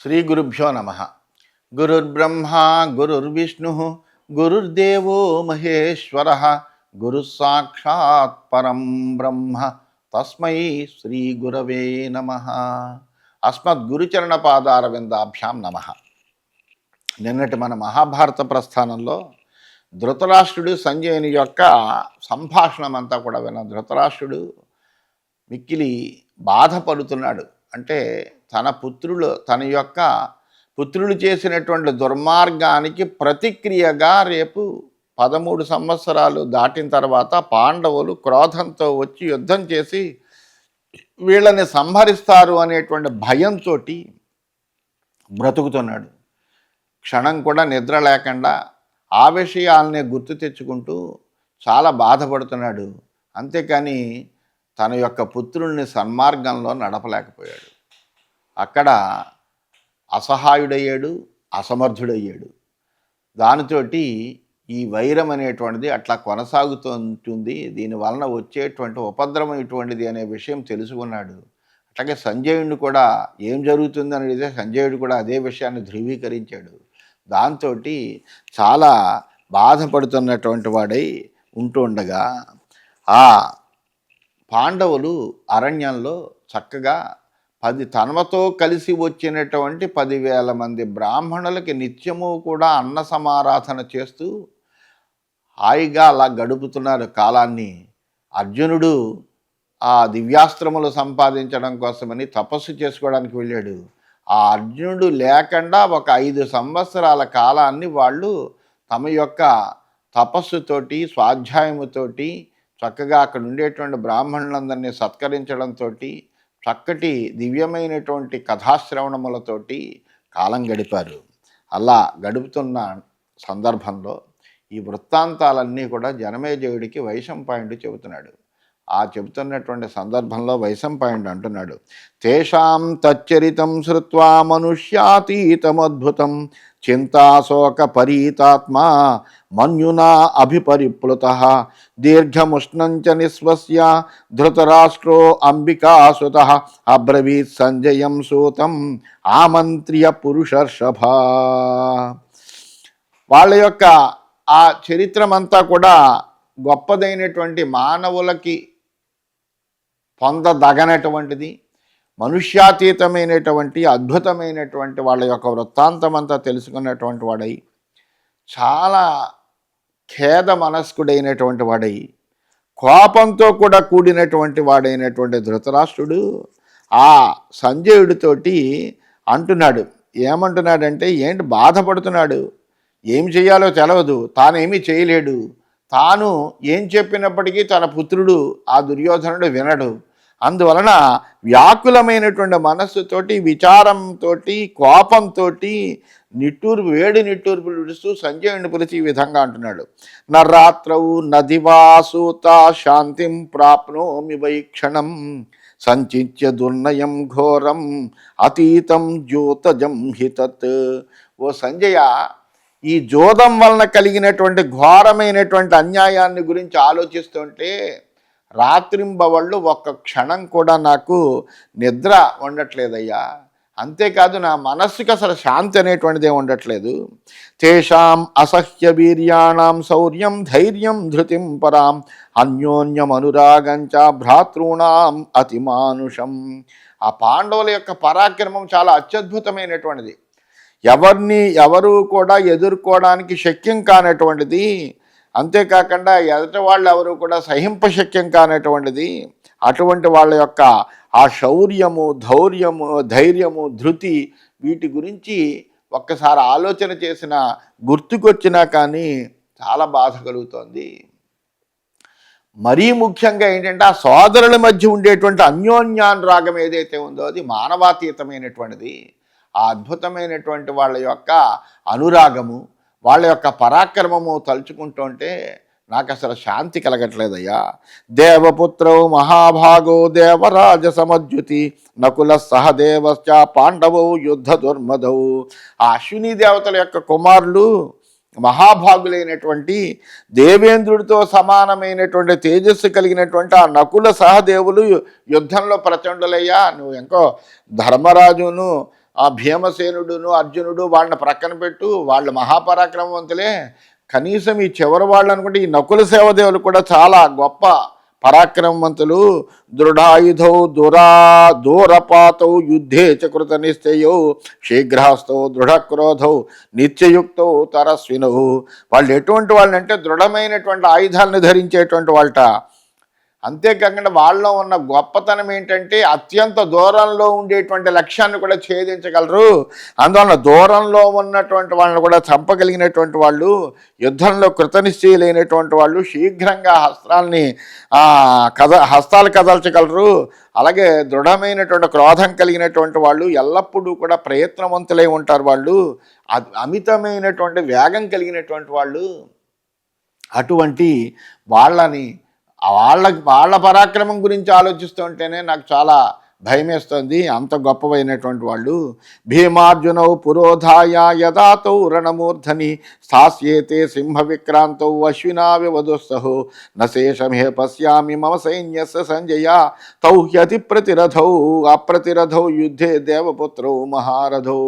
శ్రీ గురుభ్యో నమ. గురుర్బ్రహ్మ గురుర్విష్ణు గురుర్దేవో మహేశ్వర గురుసాక్షాత్ పరం బ్రహ్మ తస్మై శ్రీ గురవే నమ. అస్మద్గురుచరణ పాదారవిందాభ్యాం నమ. నిన్నటి మన మహాభారత ప్రస్థానంలో ధృతరాష్ట్రుడు సంజయుని యొక్క సంభాషణమంతా కూడా విన్న ధృతరాష్ట్రుడు మిక్కిలి బాధపడుతున్నాడు. అంటే తన యొక్క పుత్రులు చేసినటువంటి దుర్మార్గానికి ప్రతిక్రియగా రేపు 13 సంవత్సరాలు దాటిన తర్వాత పాండవులు క్రోధంతో వచ్చి యుద్ధం చేసి వీళ్ళని సంహరిస్తారు అనేటువంటి భయంతో బ్రతుకుతున్నాడు. క్షణం కూడా నిద్ర లేకుండా ఆ విషయాలనే గుర్తు తెచ్చుకుంటూ చాలా బాధపడుతున్నాడు. అంతేకాని తన యొక్క పుత్రుల్ని సన్మార్గంలో నడపలేకపోయాడు. అక్కడ అసహాయుడయ్యాడు, అసమర్థుడయ్యాడు. దానితోటి ఈ వైరం అనేటువంటిది అట్లా కొనసాగుతూ ఉంటుంది. దీనివలన వచ్చేటువంటి ఉపద్రవం ఇటువంటిది అనే విషయం తెలుసుకున్నాడు. అట్లాగే సంజయుడిని కూడా ఏం జరుగుతుంది అనేది సంజయుడు కూడా అదే విషయాన్ని ధృవీకరించాడు. దాంతో చాలా బాధపడుతున్నటువంటి వాడై ఉంటూ ఉండగా ఆ పాండవులు అరణ్యంలో చక్కగా తనతో కలిసి వచ్చినటువంటి 10,000 మంది బ్రాహ్మణులకి నిత్యము కూడా అన్న సమారాధన చేస్తూ హాయిగా అలా గడుపుతున్నారు కాలాన్ని. అర్జునుడు ఆ దివ్యాస్త్రములు సంపాదించడం కోసమని తపస్సు చేసుకోవడానికి వెళ్ళాడు. ఆ అర్జునుడు లేకుండా ఒక 5 సంవత్సరాల కాలాన్ని వాళ్ళు తమ యొక్క తపస్సుతోటి స్వాధ్యాయముతోటి చక్కగా అక్కడ ఉండేటువంటి బ్రాహ్మణులందరినీ సత్కరించడంతో చక్కటి దివ్యమైనటువంటి కథాశ్రవణములతోటి కాలం గడిపారు. అలా గడుపుతున్న సందర్భంలో ఈ వృత్తాంతాలన్నీ కూడా జనమేజయుడికి వైశంపాయనుడు చెబుతున్నాడు. ఆ చెబుతున్నటువంటి సందర్భంలో వైశంపాయనుడు అంటున్నాడు, తేషాం తచ్చరితం శ్రుత్వా మనుష్యాతీతమద్భుతం చింతాశోక పరీతాత్మా మన్యునా అభిపరిప్లుతః దీర్ఘముష్ణంచ నిస్వస్య ధృతరాష్ట్రో అంబికాసుతః అబ్రవీత్ సంజయం సూతం ఆమంత్ర్య పురుషర్షభ. వాళ్ళ యొక్క ఆ చరిత్రమంతా కూడా గొప్పదైనటువంటి మానవులకి పొందదగనటువంటిది, మనుష్యాతీతమైనటువంటి అద్భుతమైనటువంటి వాళ్ళ యొక్క వృత్తాంతమంతా తెలుసుకున్నటువంటి వాడై చాలా ఖేద మనస్కుడైనటువంటి వాడై కోపంతో కూడా కూడినటువంటి వాడైనటువంటి ధృతరాష్ట్రుడు ఆ సంజయుడితోటి అంటున్నాడు. ఏమంటున్నాడంటే, ఏంటి బాధపడుతున్నాడు, ఏం చేయాలో తెలవదు, తానేమీ చేయలేడు. తాను ఏం చెప్పినప్పటికీ తన పుత్రుడు ఆ దుర్యోధనుడు వినడు. అందువలన వ్యాకులమైనటువంటి మనస్సుతోటి, విచారంతో, కోపంతో వేడి నిట్టూర్పులు విడుస్తూ సంజయుడిని పిలిచి ఈ విధంగా అంటున్నాడు, నరాత్రవు నదివాసూత శాంతిం ప్రాప్నోమి వైక్షణం సంచిత్య దుర్నయం ఘోరం అతీతం జ్యోతజం హితత్. ఓ సంజయ, ఈ జోదం వలన కలిగినటువంటి ఘోరమైనటువంటి అన్యాయాన్ని గురించి ఆలోచిస్తుంటే రాత్రింబవళ్ళు ఒక్క క్షణం కూడా నాకు నిద్ర ఉండట్లేదయ్యా. అంతేకాదు నా మనస్సుకి అసలు శాంతి అనేటువంటిదే ఉండట్లేదు. తేషాం అసహ్య వీర్యాణం శౌర్యం ధైర్యం ధృతిం పరాం అన్యోన్యం అనురాగంచ భ్రాతృణాం అతిమానుషం. ఆ పాండవుల యొక్క పరాక్రమం చాలా అత్యద్భుతమైనటువంటిది. ఎవరు కూడా ఎదుర్కోవడానికి శక్యం కానటువంటిది. అంతేకాకుండా ఎదుటి వాళ్ళు ఎవరు కూడా సహింపశక్యం కానటువంటిది. అటువంటి వాళ్ళ యొక్క ఆ శౌర్యము, ధైర్యము, ధృతి, వీటి గురించి ఒక్కసారి ఆలోచన చేసిన, గుర్తుకొచ్చినా కానీ చాలా బాధ కలుగుతోంది. మరీ ముఖ్యంగా ఏంటంటే, ఆ సోదరుల మధ్య ఉండేటువంటి అన్యోన్యానురాగం ఏదైతే ఉందో అది మానవాతీతమైనటువంటిది. ఆ అద్భుతమైనటువంటి వాళ్ళ యొక్క అనురాగము, వాళ్ళ యొక్క పరాక్రమము తలుచుకుంటుంటే నాకు అసలు శాంతి కలగట్లేదయ్యా. దేవపుత్రౌ మహాభాగో దేవరాజ సమద్యుతి నకుల సహదేవశ్చ పాండవౌ యుద్ధ దుర్మదౌ. ఆ అశ్విని దేవతల యొక్క కుమారులు మహాభాగులైనటువంటి దేవేంద్రుడితో సమానమైనటువంటి తేజస్సు కలిగినటువంటి ఆ నకుల సహదేవులు యుద్ధంలో ప్రచండులయ్యా. నువ్వు ఇంకో ధర్మరాజును ఆ భీమసేనుడును అర్జునుడు వాళ్ళని ప్రక్కన పెట్టు, వాళ్ళు మహాపరాక్రమవంతులే. కనీసం ఈ చివరి వాళ్ళు అనుకుంటే ఈ నకుల సేవదేవులు కూడా చాలా గొప్ప పరాక్రమవంతులు. దృఢాయుధౌ దూరపాతౌ యుద్ధే చ కృత నిశ్చయౌ శీఘ్రహస్తౌ దృఢక్రోధౌ నిత్యయుక్తౌ తరస్వినౌ. వాళ్ళు ఎటువంటి వాళ్ళంటే దృఢమైనటువంటి ఆయుధాలను ధరించేటువంటి వాళ్ళట. అంతేకాకుండా వాళ్ళలో ఉన్న గొప్పతనం ఏంటంటే అత్యంత దూరంలో ఉండేటువంటి లక్ష్యాన్ని కూడా ఛేదించగలరు. అందువలన దూరంలో ఉన్నటువంటి వాళ్ళని కూడా చంపగలిగినటువంటి వాళ్ళు, యుద్ధంలో కృతనిశ్చయులైనటువంటి వాళ్ళు, శీఘ్రంగా హస్తాలు కదల్చగలరు. అలాగే దృఢమైనటువంటి క్రోధం కలిగినటువంటి వాళ్ళు, ఎల్లప్పుడూ కూడా ప్రయత్నవంతులై ఉంటారు వాళ్ళు, అమితమైనటువంటి వేగం కలిగినటువంటి వాళ్ళు. అటువంటి వాళ్ళని వాళ్ళ పరాక్రమం గురించి ఆలోచిస్తుంటేనే నాకు చాలా భయమేస్తుంది. అంత గొప్పవైనటువంటి వాళ్ళు. భీమార్జునౌ పురోధాయ యదాతౌ రణమూర్ధని స్థాస్యేతే సింహ విక్రాంతౌ అశ్వినా వివదుస్తహు నశేషమే పశ్యామి మమ సైన్యస్య సంజయ తౌ హ్యతి ప్రతిరథౌ అప్రతిరథౌ యుద్ధే దేవపుత్రౌ మహారథౌ.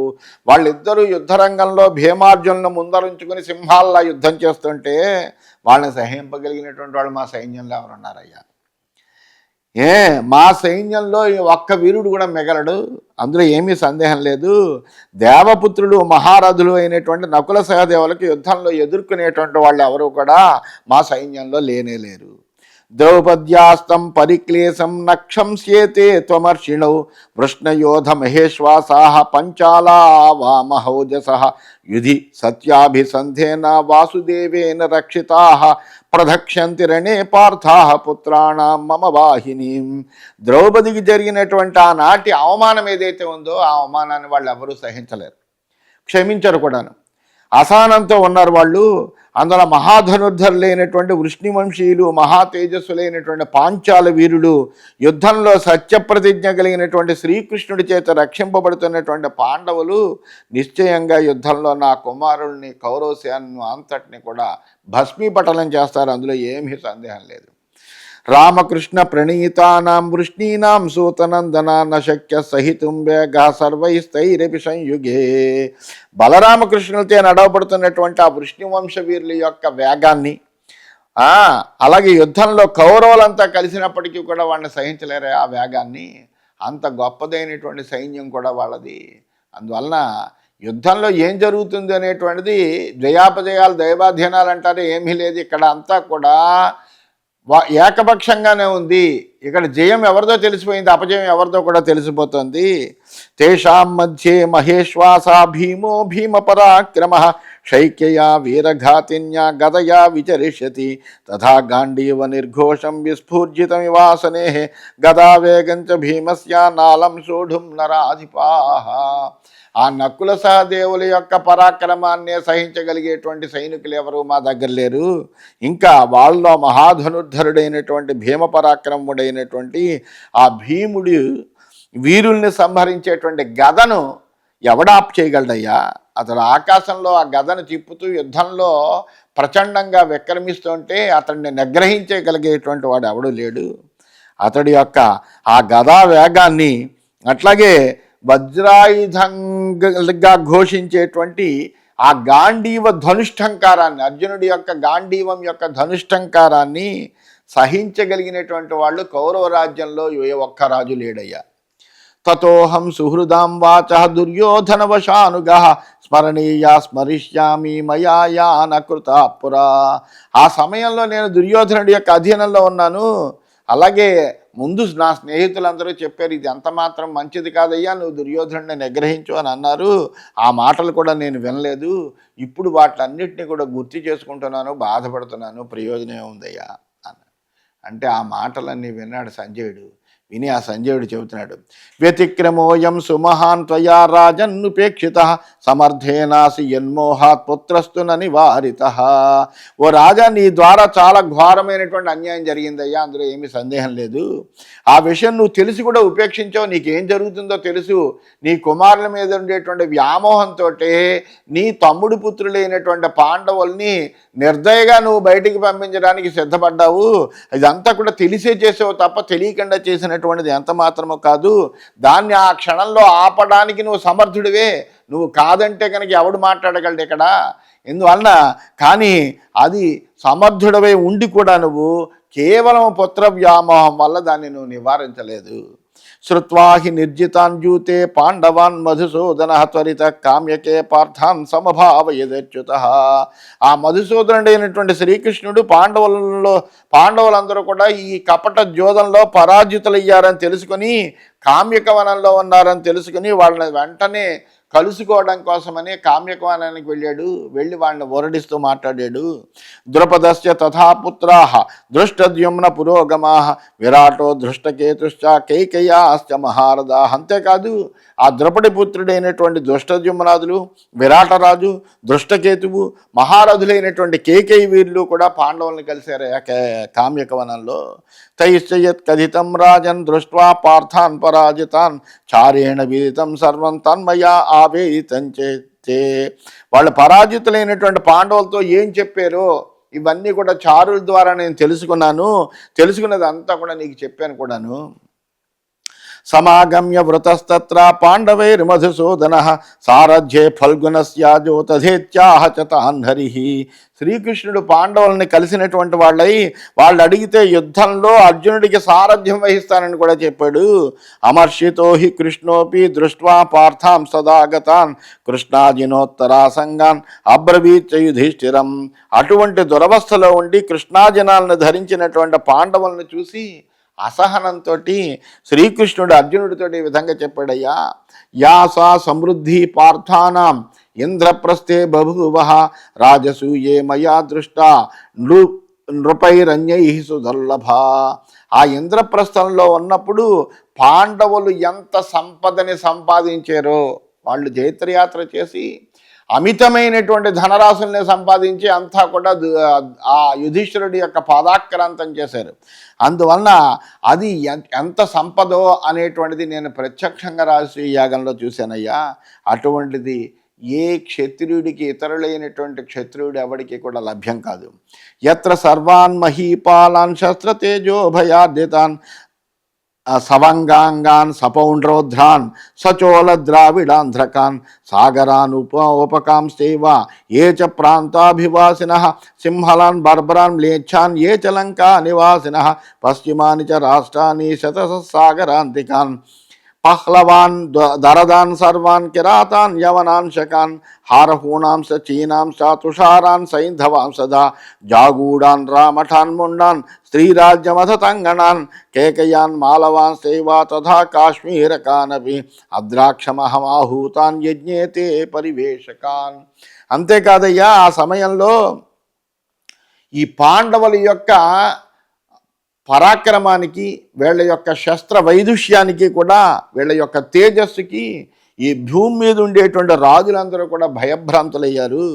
వాళ్ళిద్దరూ యుద్ధరంగంలో భీమార్జునులను ముందరుంచుకుని సింహాల్లా యుద్ధం చేస్తుంటే వాళ్ళని సహింపగలిగినటువంటి వాళ్ళు మా సైన్యంలో ఎవరున్నారయ్యా? మా సైన్యంలో ఒక్క వీరుడు కూడా మిగలడు, అందులో ఏమీ సందేహం లేదు. దేవపుత్రులు మహారథులు అయినటువంటి నకుల సహదేవులకు యుద్ధంలో ఎదుర్కొనేటువంటి వాళ్ళు ఎవరు కూడా మా సైన్యంలో లేనేలేరు. ద్రౌపద్యాస్తం పరిక్లేశం నక్షంస్యేతే త్వమర్షిణౌ వృష్ణయోధ మహేశ్వాసా పంచాలా వామహౌజస యుధి సత్యాభిసంధేన వాసుదేవేన రక్షితా ప్రదక్ష్యంతి రణే పార్థా పుత్రాణం మమ వాహినీం. ద్రౌపదికి జరిగినటువంటి ఆనాటి అవమానం ఏదైతే ఉందో ఆ అవమానాన్ని వాళ్ళు ఎవరూ సహించలేరు, క్షమించరు కూడాను. అసహనంతో ఉన్నారు వాళ్ళు. అందులో మహాధనుర్ధరులైనటువంటి వృష్ణివంశీయులు, మహా తేజస్సులైనటువంటి పాంచాల వీరులు, యుద్ధంలో సత్యప్రతిజ్ఞ కలిగినటువంటి శ్రీకృష్ణుడి చేత రక్షింపబడుతున్నటువంటి పాండవులు నిశ్చయంగా యుద్ధంలో నా కుమారుల్ని కౌరవసేనను అంతటిని కూడా భస్మీపటలం చేస్తారు, అందులో ఏమీ సందేహం లేదు. రామకృష్ణ ప్రణీతానాం వృష్ణీనాం సూతనందనా నశక్య సహితుం వేగ సర్వైస్తైరపి సంయుగే. బలరామకృష్ణులతో నడవబడుతున్నటువంటి ఆ వృష్ణివంశ వీరుల యొక్క వేగాన్ని, అలాగే యుద్ధంలో కౌరవులంతా కలిసినప్పటికీ కూడా వాళ్ళని సహించలేరే ఆ వేగాన్ని. అంత గొప్పదైనటువంటి సైన్యం కూడా వాళ్ళది. అందువలన యుద్ధంలో ఏం జరుగుతుంది అనేటువంటిది జయాపజయాలు దైవాధీనాలు అంటారు, ఏమీ లేదు. ఇక్కడ అంతా కూడా ఏకపక్షంగానే ఉంది. ఇక్కడ జయం ఎవరిదో తెలిసిపోయింది, అపజయం ఎవరిదో కూడా తెలిసిపోతుంది. తేషాం మధ్యే మహేశ్వాస భీమో భీమ పరాక్రమ శైక్యయా వీరఘాతిన్యా గదయా విచరిష్యతి తథా గాంధీవ నిర్ఘోషం విస్ఫూర్జితమివాసనే గదావేగంచ భీమస్య నాలం సోఢుం నరాధిపాః. ఆ నకుల సహదేవుల యొక్క పరాక్రమాన్నే సహించగలిగేటువంటి సైనికులు ఎవరు మా దగ్గర లేరు. ఇంకా వాళ్ళలో మహాధనుర్ధరుడైనటువంటి భీమ పరాక్రముడైనటువంటి ఆ భీముడు వీరుల్ని సంహరించేటువంటి గదను ఎవడాప్ చేయగలడయ్యా? అతడు ఆకాశంలో ఆ గదను తిప్పుతూ యుద్ధంలో ప్రచండంగా విక్రమిస్తుంటే అతడిని నిగ్రహించగలిగేటువంటి వాడు ఎవడూ లేడు. అతడి యొక్క ఆ గదా వేగాన్ని, అట్లాగే వజ్రాయుధంగా ఘోషించేటువంటి ఆ గాంధీవ ధనుష్టంకారాన్ని, అర్జునుడి యొక్క గాంధీవం యొక్క ధనుష్టంకారాన్ని సహించగలిగినటువంటి వాళ్ళు కౌరవ రాజ్యంలో ఏ ఒక్క రాజు లేడయ్యా. తతోహం సుహృదాం వాచ దుర్యోధనవశానుగా స్మరణీయ స్మరిష్యామి మయా యాన కృత పురా. ఆ సమయంలో నేను దుర్యోధనుడి యొక్క అధీనంలో ఉన్నాను. అలాగే ముందు నా స్నేహితులందరూ చెప్పారు, ఇది ఎంత మాత్రం మంచిది కాదయ్యా, నువ్వు దుర్యోధనుడిని నిగ్రహించు అని అన్నారు. ఆ మాటలు కూడా నేను వినలేదు. ఇప్పుడు వాటిలన్నింటినీ కూడా గుర్తు చేసుకుంటున్నాను, బాధపడుతున్నాను, ప్రయోజనం ఉందయ్యా అన్న. అంటే ఆ మాటలన్నీ విన్నాడు సంజయుడు. విని ఆ సంజయుడు చెబుతున్నాడు, వ్యతిక్రమోయం సుమహాన్ త్వయా రాజన్నుపేక్షిత సమర్థేనాసి యన్మోహాత్ పుత్రస్తు నివారిత. ఓ రాజా, నీ ద్వారా చాలా ఘోరమైనటువంటి అన్యాయం జరిగిందయ్యా, అందులో ఏమీ సందేహం లేదు. ఆ విషయం నువ్వు తెలిసి కూడా ఉపేక్షించావు. నీకేం జరుగుతుందో తెలుసు. నీ కుమారుల మీద ఉండేటువంటి వ్యామోహంతో నీ తమ్ముడు పుత్రులైనటువంటి పాండవుల్ని నిర్దయగా నువ్వు బయటికి పంపించడానికి సిద్ధపడ్డావు. ఇదంతా కూడా తెలిసే చేసావు తప్ప తెలియకుండా చేసిన చిన్నటువంటిది ఎంత మాత్రమో కాదు. దాన్ని ఆ క్షణంలో ఆపడానికి నువ్వు సమర్థుడివే. నువ్వు కాదంటే కనుక ఎవడు మాట్లాడగలడు ఇక్కడ? ఎందువలన కానీ అది సమర్థుడవై ఉండి కూడా నువ్వు కేవలం పుత్ర వ్యామోహం వల్ల దాన్ని నువ్వు నివారించలేదు. శ్రుత్వాహి నిర్జితాన్యూతే పాండవాన్ మధుసూదన త్వరిత కామ్యకే పార్థాన్ సమభావయదచ్యుత. ఆ మధుసూదనుడైనటువంటి శ్రీకృష్ణుడు పాండవులందరూ కూడా ఈ కపట జోదంలో పరాజితులయ్యారని తెలుసుకొని, కామ్యకవనంలో ఉన్నారని తెలుసుకుని వాళ్ళని వెంటనే కలుసుకోవడం కోసమని కామ్యకవనానికి వెళ్ళి వాళ్ళని ఓరడిస్తూ మాట్లాడాడు. ద్రుపదస్య తథాపుత్రా దృష్టద్యుమ్న పురోగమా విరాటో దృష్టకేతుశ్చ కైకేయాశ్చ మహారథా. అంతేకాదు ఆ ద్రుపడి పుత్రుడైనటువంటి దృష్టద్యుమ్నాదులు, విరాటరాజు, దృష్టకేతువు, మహారథులైనటువంటి కేకేయి వీరులు కూడా పాండవుల్ని కలిశారు కామ్యకవనంలో. తైశ్చయత్ కథితం రాజన్ దృష్ట్వా పార్థాన్ పరాజితాన్ చారేణ విదితం సర్వం తన్మయా ఆవేదితం చేతే. వాళ్ళు పరాజితులైనటువంటి పాండవులతో ఏం చెప్పారో ఇవన్నీ కూడా చారుల ద్వారా నేను తెలుసుకున్నది అంతా కూడా నీకు చెప్పాను కూడాను. సమాగమ్య వృతస్తత్ర పాండవైర్మధుసూదన సారథ్యే ఫల్గుణస్యాజో తథేత్యాహ చతాన్ హరి. శ్రీకృష్ణుడు పాండవుల్ని కలిసినటువంటి వాళ్ళు అడిగితే యుద్ధంలో అర్జునుడికి సారథ్యం వహిస్తానని కూడా చెప్పాడు. అమర్షితో హి కృష్ణోపి దృష్ట్వా పార్థాం సదాగతాన్ కృష్ణాజినోత్తరాసంగాన్ అబ్రవీత్ యుధిష్ఠిరం. అటువంటి దురవస్థలో ఉండి కృష్ణాజనాలను ధరించినటువంటి పాండవులను చూసి అసహనంతో శ్రీకృష్ణుడు అర్జునుడితో ఈ విధంగా చెప్పాడయ్యా. యాసా సమృద్ధి పార్థానాం ఇంద్రప్రస్థే బభూవ రాజసూయే మయా దృష్ట నృపైరణ్యై సుదుర్లభ. ఆ ఇంద్రప్రస్థంలో ఉన్నప్పుడు పాండవులు ఎంత సంపదని సంపాదించారో, వాళ్ళు జైత్రయాత్ర చేసి అమితమైనటువంటి ధనరాశుల్ని సంపాదించి అంతా కూడా ఆ యుధిష్ఠిరుడి యొక్క పాదాక్రాంతం చేశారు. అందువలన అది ఎంత సంపదో అనేటువంటిది నేను ప్రత్యక్షంగా రాజసూయ యాగంలో చూశానయ్యా. అటువంటిది ఏ క్షత్రియుడికి, ఇతరులైనటువంటి క్షత్రియుడు ఎవడికి కూడా లభ్యం కాదు. యత్ర సర్వాన్ మహీపాలాన్ శస్త్రతేజో భయార్దితాన్ సవంగాంగాన్ సపౌండ్రోధ్రాన్ సచోల ద్రావిడాంధ్రకాన్ సాగరాన్ ఉపకాంస్తైవ ఏ చ ప్రాంతాభివాసినః సింహలాన్ బర్బరాన్ మ్లేచ్ఛాన్ ఏ చ లంకా నివాసినః పశ్చిమాని చ రాష్ట్రాన్ని శతసాగరాంతికాన్ పహ్లవాన్ దరదాన్ సర్వాన్ కిరాతాన్ యవనాన్ శకాన్ హారహూణాంశ చీనాంశ తుషారాన్ సైంధవాంసదా జాగూడాన్ రామఠాన్ ముండాన్ స్త్రీరాజ్యమథతంగణాన్ కేకయాన్ మాలవాన్ సేవా తథా కాశ్మీరకానపి అద్రాక్షమహమాహూతాన్ యజ్ఞేతే పరివేషకాన్. అంతేకాదయ్యా, ఆ సమయంలో ఈ పాండవుల యొక్క పరాక్రమానికి, వీళ్ళ యొక్క శస్త్ర వైదుష్యానికి కూడా, వీళ్ళ యొక్క తేజస్సుకి ఈ భూమి మీద ఉండేటువంటి రాజులందరూ కూడా భయభ్రాంతులయ్యారు.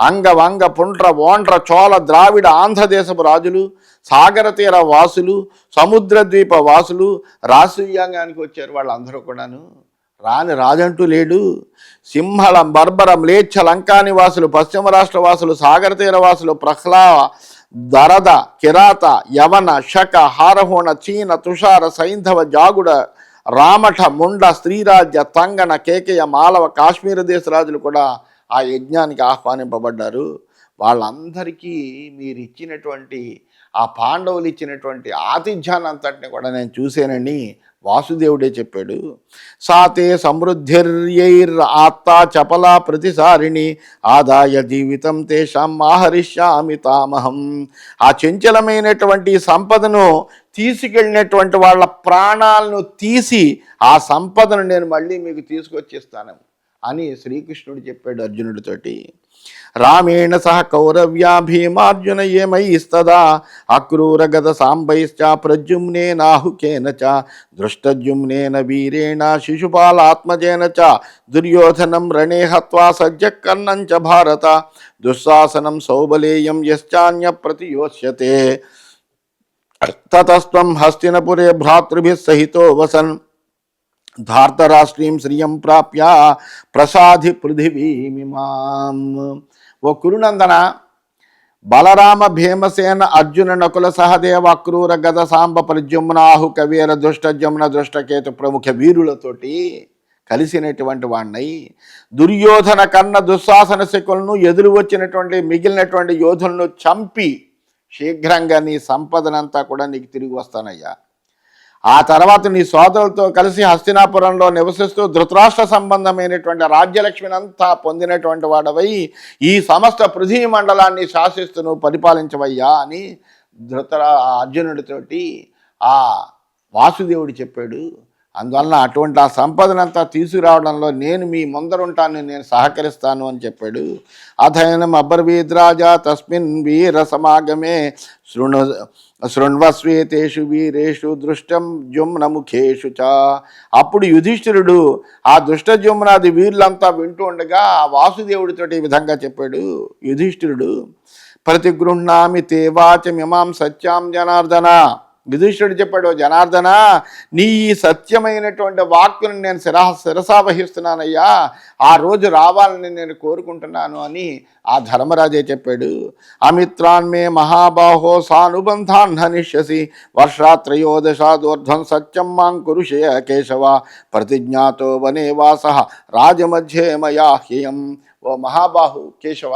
అంగ పుండ్ర ఓండ్ర చోళ ద్రావిడ ఆంధ్రదేశపు రాజులు, సాగర తీర వాసులు, సముద్ర ద్వీప వాసులు రాజసూయాగానికి వచ్చారు. వాళ్ళందరూ కూడాను రాని రాజంటూ లేడు. సింహళం బర్బర మ్లేచ్ఛ లంకాని వాసులు, పశ్చిమ రాష్ట్ర వాసులు, సాగర తీర వాసులు, ప్రహ్లా దరద కిరాత యవన శక హారహోణ చీన తుషార సైంధవ జాగుడ రామఠ ముండ స్త్రీరాజ్య తంగణ కేకయ మాలవ కాశ్మీర దేశ రాజులు కూడా ఆ యజ్ఞానికి ఆహ్వానింపబడ్డారు. వాళ్ళందరికీ మీరు ఇచ్చినటువంటి, ఆ పాండవులు ఇచ్చినటువంటి ఆతిథ్యాన్ని అంతటిని కూడా నేను చూశానని వాసుదేవుడే చెప్పాడు. సాతే సమృద్ధిర్యైర్ ఆత్తా చపలా ప్రతిసారిణి ఆదాయ జీవితం తేషాం ఆహరిష్యామి తామహం. ఆ చంచలమైనటువంటి సంపదను తీసుకెళ్ళినటువంటి వాళ్ళ ప్రాణాలను తీసి ఆ సంపదను నేను మళ్ళీ మీకు తీసుకొచ్చిస్తాను అని శ్రీకృష్ణుడు చెప్పాడు అర్జునుడితోటి. రామేణ సహ కౌరవ్యా భీమార్జున ఏమైస్తదా అక్రూరగత సాంబైశ్చ ప్రద్యుమ్నేనాహుకేన చ దృష్టద్యుమ్నేన వీరేణ శిశుపాలాత్మజేన చ దుర్యోధనం రణే హత్వా సజ్జకర్ణం చ భారత దుస్సాసనం సౌబలేయం యశ్చాన్య ప్రతియోష్యతే తతస్త్వం హస్తినపురే భ్రాతృభిః సహితో వసన్ ధార్తరాష్ట్రీం శ్రియం ప్రాప్య ప్రసాది పృథివీమిమాం. ఓ కురునందన, బలరామ భీమసేన అర్జున నకుల సహదేవ అక్రూర గద సాంబ ప్రద్యుమ్నాహు కవీర దుష్టజమున దృష్టకేతు ప్రముఖ వీరులతోటి కలిసినటువంటి వాణ్ణి, దుర్యోధన కన్న దుశ్శాసన శకులను ఎదురు వచ్చినటువంటి మిగిలినటువంటి యోధులను చంపి శీఘ్రంగా నీ సంపదనంతా కూడా నీకు తిరిగి వస్తానయ్యా. ఆ తర్వాత నీ సోదరులతో కలిసి హస్తినాపురంలో నివసిస్తూ ధృతరాష్ట్ర సంబంధమైనటువంటి రాజ్యలక్ష్మిని అంతా పొందినటువంటి వాడవై ఈ సమస్త పృథ్వీ మండలాన్ని శాసిస్తూ నువ్వు పరిపాలించవయ్యా అని అర్జునుడితోటి ఆ వాసుదేవుడు చెప్పాడు. అందువలన అటువంటి ఆ సంపదనంతా తీసుకురావడంలో నేను మీ ముందరుంటాను, నేను సహకరిస్తాను అని చెప్పాడు. అథైనం అబ్రవీద్రాజా తస్మిన్ వీర సమాగమే శృణ్వస్వేతేషు వీరేషు దృష్టం జుమ్నముఖేషు చ. అప్పుడు యుధిష్ఠిరుడు ఆ దుష్టజుమ్నాది వీరులంతా వింటూ ఉండగా ఆ వాసుదేవుడితో ఈ విధంగా చెప్పాడు. యుధిష్ఠిరుడు ప్రతిగృహ్ణామి తే వాచమిమాం సత్యాం జనార్దన. యుధిష్ఠిరుడు చెప్పాడు, జనార్దన నీ ఈ సత్యమైనటువంటి వాక్కును నేను శిరసావహిస్తున్నానయ్యా, ఆ రోజు రావాలని నేను కోరుకుంటున్నాను అని ఆ ధర్మరాజే చెప్పాడు. అమిత్రాన్మే మహాబాహో సానుబంధాన్ హనిష్యసి వర్షాత్రయోదశాదోర్ధ్వం సత్యం మాం కురుషే కేశవ ప్రతిజ్ఞాతో వనే వాస రాజమధ్యే మయా హ్యయం. ఓ మహాబాహు కేశవ,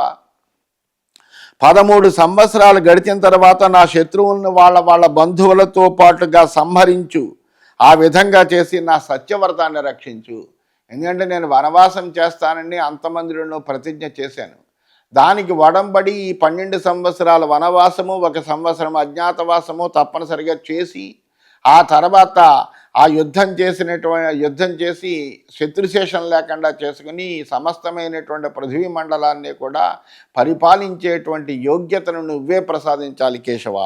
13 సంవత్సరాలు గడిచిన తర్వాత నా శత్రువులను వాళ్ళ బంధువులతో పాటుగా సంహరించు, ఆ విధంగా చేసి నా సత్యవ్రతాన్ని రక్షించు. ఎందుకంటే నేను వనవాసం చేస్తానని అంతమందిలో ప్రతిజ్ఞ చేశాను. దానికి వడంబడి ఈ 12 సంవత్సరాల వనవాసము, 1 సంవత్సరం అజ్ఞాతవాసము తప్పనిసరిగా చేసి ఆ తర్వాత ఆ యుద్ధం చేసి శత్రుశేషం లేకుండా చేసుకుని సమస్తమైనటువంటి పృథ్వీ మండలాన్ని కూడా పరిపాలించేటువంటి యోగ్యతను నువ్వే ప్రసాదించాలి కేశవ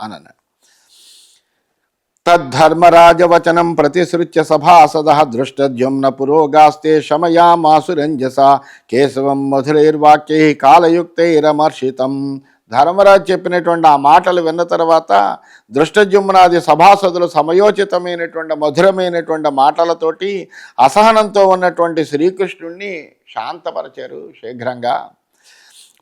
అన్నాడు. తద్ధర్మరాజవచనం ప్రతిసృత్య సభాసద దృష్టద్యుమ్న పురోగాస్తే శమయామాసురంజస కేశవం మధురైర్వాక్యై కాలయుక్తైరమర్షితం. ధర్మరాజు చెప్పినటువంటి ఆ మాటలు విన్న తర్వాత దృష్టజుమ్నాది సభాసదులు సమయోచితమైనటువంటి మధురమైనటువంటి మాటలతోటి అసహనంతో ఉన్నటువంటి శ్రీకృష్ణుణ్ణి శాంతపరిచారు శీఘ్రంగా.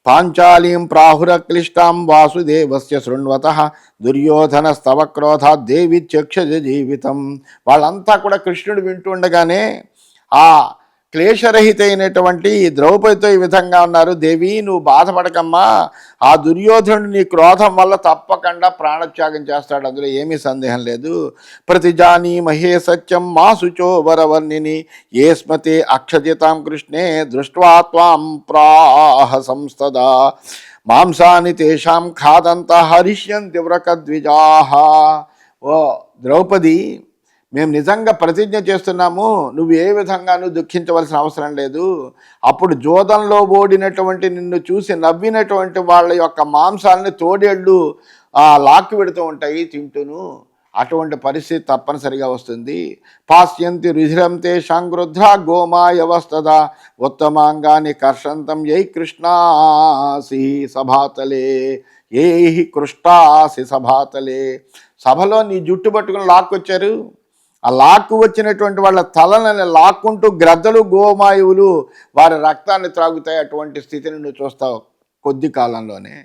పాంచాలీం ప్రాహురక్లిష్టాం వాసుదేవస్య శృణ్వతః దుర్యోధన స్తవ క్రోధాత్ దేవి చక్షజ జీవితం. వాళ్ళంతా కూడా కృష్ణుడు వింటుండగానే ఆ క్లేశరహిత అయినటువంటి ద్రౌపదితో ఈ విధంగా ఉన్నారు. దేవి నువ్వు బాధపడకమ్మా, ఆ దుర్యోధనుడు నీ క్రోధం వల్ల తప్పకుండా ప్రాణత్యాగం చేస్తాడు, అందులో ఏమీ సందేహం లేదు. ప్రతిజానీ మహే సత్యం మా శుచో వరవర్ణిని ఏ స్మతే అక్షజితాం కృష్ణే దృష్ట్వా త్వాం ప్రాహ సంస్తదా మాంసాని తేషాం ఖాదంత హరిష్యంతి వ్రకద్విజాహ. ఓ ద్రౌపది, మేము నిజంగా ప్రతిజ్ఞ చేస్తున్నాము, నువ్వు ఏ విధంగానూ దుఃఖించవలసిన అవసరం లేదు. అప్పుడు జోదంలో ఓడినటువంటి నిన్ను చూసి నవ్వినటువంటి వాళ్ళ యొక్క మాంసాలని తోడేళ్ళు లాక్కి పెడుతూ ఉంటాయి తింటూను, అటువంటి పరిస్థితి తప్పనిసరిగా వస్తుంది. పాస్యంతి రుధిరం తేషాం గృధ్రా గోమాయవస్తదా ఉత్తమాంగాని కర్షంతం యై కృష్ణాసి సభాతలే ఏ కృష్ణాసి సభాతలే. సభలో నీ జుట్టు పట్టుకుని లాక్కొచ్చారు, ఆ లాక్కు వచ్చినటువంటి వాళ్ళ తలని లాక్కుంటూ గ్రద్దలు గోమాయువులు వారి రక్తాన్ని త్రాగుతాయి. అటువంటి స్థితిని నువ్వు చూస్తావు కొద్ది కాలంలోనే.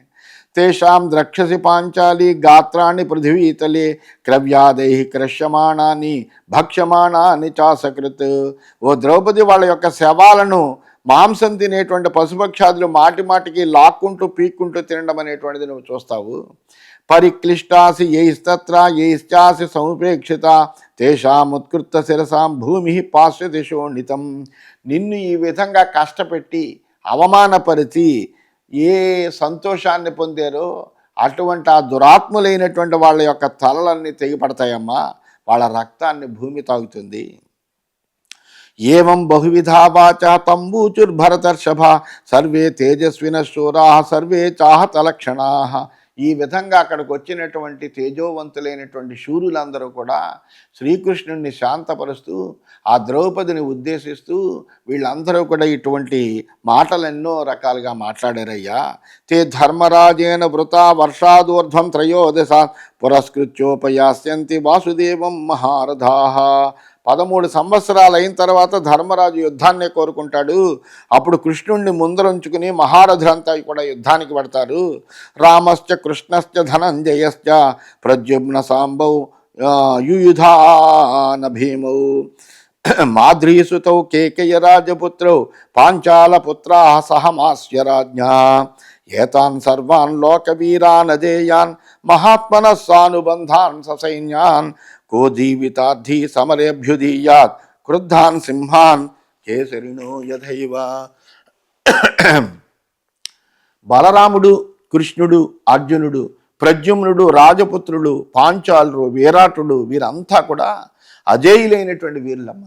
తేషాం ద్రక్షసి పాంచాలి గాత్రాన్ని పృథివీతలే క్రవ్యాదై క్రశ్యమాణాన్ని భక్ష్యమాణాన్ని చాసకృత్. ఓ ద్రౌపది, వాళ్ళ యొక్క శవాలను మాంసం తినేటువంటి పశుపక్షాదులు మాటి మాటికి లాక్కుంటూ పీక్కుంటూ తినడం అనేటువంటిది నువ్వు చూస్తావు. పరిక్లిష్టాసి యైస్తత్ర యైశ్చాసి సముపేక్షిత తేషాముత్కృత శిరసాం భూమి పాశ్యతి శోణితం. నిన్ను ఈ విధంగా కష్టపెట్టి అవమానపరిచి ఏ సంతోషాన్ని పొందారో అటువంటి ఆ దురాత్ములైనటువంటి వాళ్ళ యొక్క తలలన్నీ తెగిపడతాయమ్మా, వాళ్ళ రక్తాన్ని భూమి తాగుతుంది. ఏవం బహువిధా వాచ తంబూచుర్భరతర్షభ సర్వే తేజస్విన శూరా సర్వే చాహతలక్షణా. ఈ విధంగా అక్కడికి వచ్చినటువంటి తేజోవంతులైనటువంటి శూరులందరూ కూడా శ్రీకృష్ణుడిని శాంతపరుస్తూ ఆ ద్రౌపదిని ఉద్దేశిస్తూ వీళ్ళందరూ కూడా ఇటువంటి మాటలు ఎన్నో రకాలుగా మాట్లాడారయ్యా. తే ధర్మరాజేన వృతా వర్షాదూర్ధ్వం త్రయోదశ పురస్కృత్యోపయాస్యంతి వాసుదేవం మహారథా. 13 సంవత్సరాలు అయిన తర్వాత ధర్మరాజు యుద్ధాన్నే కోరుకుంటాడు. అప్పుడు కృష్ణుణ్ణి ముందరుంచుకుని మహారథులంతా కూడా యుద్ధానికి పడతారు. రామశ్చ కృష్ణశ్చ ధనంజయశ్చ ప్రద్యుమ్న సాంబౌ యుయుధాన భీమౌ మాద్రీసుతౌ కేకయ రాజపుత్రౌ పాంచాలపుత్రా సహమాస్య రాజ్ఞా ఏతాన్ సర్వాన్ లోకవీరాన్ అజేయాన్ మహాత్మన సానుబంధాన్ ససైన్యాన్ కో జీవితార్థి సమరేభ్యుదీయాత్ క్రుద్ధాన్ సింహాన్ కేసరిణో యథైవ. బలరాముడు, కృష్ణుడు, అర్జునుడు, ప్రద్యుమ్నుడు, రాజపుత్రుడు, పాంచాలుడు, విరాటుడు వీరంతా కూడా అజేయులైనటువంటి వీరులమ్మ.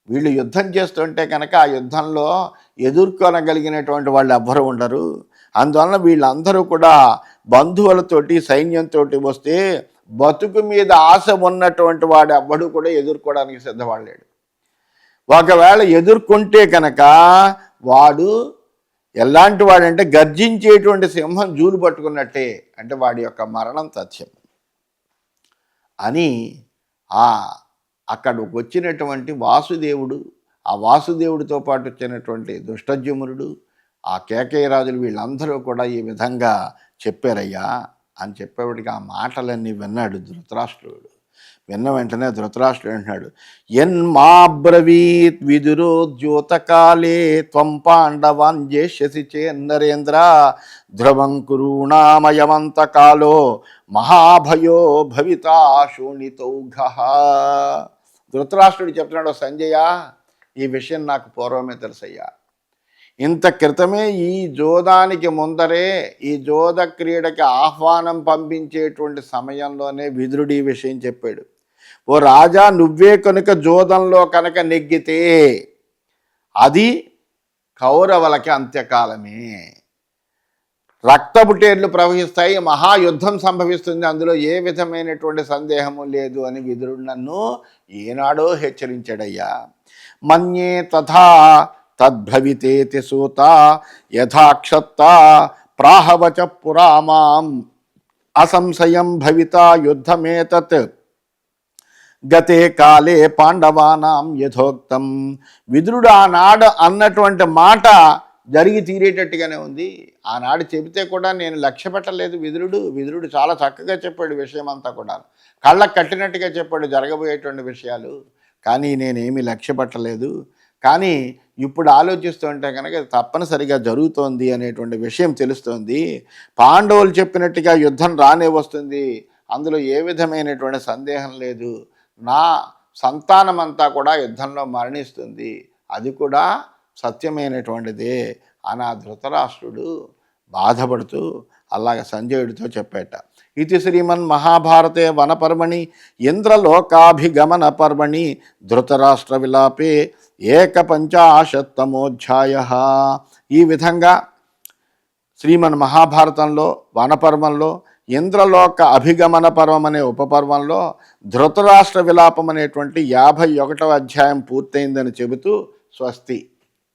వీళ్ళు యుద్ధం చేస్తుంటే కనుక ఆ యుద్ధంలో ఎదుర్కొనగలిగినటువంటి వాళ్ళు ఎవ్వరూ ఉండరు. అందువలన వీళ్ళందరూ కూడా బంధువులతోటి సైన్యంతో వస్తే బతుకు మీద ఆశ ఉన్నటువంటి వాడు ఎవ్వడూ కూడా ఎదుర్కోవడానికి సిద్ధపడలేడు. ఒకవేళ ఎదుర్కొంటే కనుక వాడు ఎలాంటి వాడంటే గర్జించేటువంటి సింహం జూలు పట్టుకున్నట్టే, అంటే వాడి యొక్క మరణం తథ్యం అని అక్కడికి వచ్చినటువంటి వాసుదేవుడు, ఆ వాసుదేవుడితో పాటు వచ్చినటువంటి దుష్టజుమ్నుడు, ఆ కేకయ్య రాజులు వీళ్ళందరూ కూడా ఈ విధంగా చెప్పారయ్యా అని చెప్పేవాడికి ఆ మాటలన్నీ విన్నాడు ధృతరాష్ట్రుడు. విన్న వెంటనే ధృతరాష్ట్రుడు అంటున్నాడు, యన్మాబ్రవీత్ విదురోద్యోతకాలే త్వం పాండవాన్ జేష్యసి చేన్నరేంద్ర ధ్రువం కురుణామయమంత కాలో మహాభయో భవితా శోణితౌఘః. ధృతరాష్ట్రుడు చెప్తున్నాడు, సంజయ ఈ విషయం నాకు పూర్వమే తెలుసయ్యా. ఇంత క్రితమే ఈ జోదానికి ముందరే, ఈ జోద క్రీడకి ఆహ్వానం పంపించేటువంటి సమయంలోనే విదురుడు ఈ విషయం చెప్పాడు. ఓ రాజా, నువ్వే కనుక జోదంలో కనుక నెగ్గితే అది కౌరవులకి అంత్యకాలమే, రక్తపుటేర్లు ప్రవహిస్తాయి, మహాయుద్ధం సంభవిస్తుంది, అందులో ఏ విధమైనటువంటి సందేహము లేదు అని విదురుడు నన్ను ఏనాడో హెచ్చరించాడయ్యా. మన్యే తథా తద్భవితేతి సూత యథాక్షత్త ప్రాహవచ పురామాం అసంశయం భవితా యుద్ధమేతత్ గతే కాలే పాండవానాం యథోక్తం. విదురుడు ఆనాడు అన్నటువంటి మాట జరిగి తీరేటట్టుగానే ఉంది. ఆనాడు చెబితే కూడా నేను లక్ష్య పెట్టలేదు విదురుడు చాలా చక్కగా చెప్పాడు విషయం అంతా కూడా, కళ్ళకు కట్టినట్టుగా చెప్పాడు జరగబోయేటువంటి విషయాలు. కానీ నేనేమీ లక్ష్య పెట్టలేదు. కానీ ఇప్పుడు ఆలోచిస్తుంటే కనుక తప్పనిసరిగా జరుగుతోంది అనేటువంటి విషయం తెలుస్తోంది. పాండవులు చెప్పినట్టుగా యుద్ధం రానే వస్తుంది, అందులో ఏ విధమైనటువంటి సందేహం లేదు. నా సంతానం అంతా కూడా యుద్ధంలో మరణిస్తుంది, అది కూడా సత్యమైనటువంటిదే అని ఆ ధృతరాష్ట్రుడు బాధపడుతూ అలాగ సంజయుడితో చెప్పేట. ఇది శ్రీమన్ మహాభారతే వనపర్వణి ఇంద్రలోకాభిగమన పర్వణి ధృతరాష్ట్ర విలాపే 51తమోధ్యాయః. ఈ విధంగా శ్రీమన్ మహాభారతంలో వనపర్వంలో ఇంద్రలోక అభిగమన పర్వం అనే ఉపపర్వంలో ధృతరాష్ట్ర విలాపం అనేటువంటి 51వ అధ్యాయం పూర్తయిందని చెబుతూ స్వస్తి.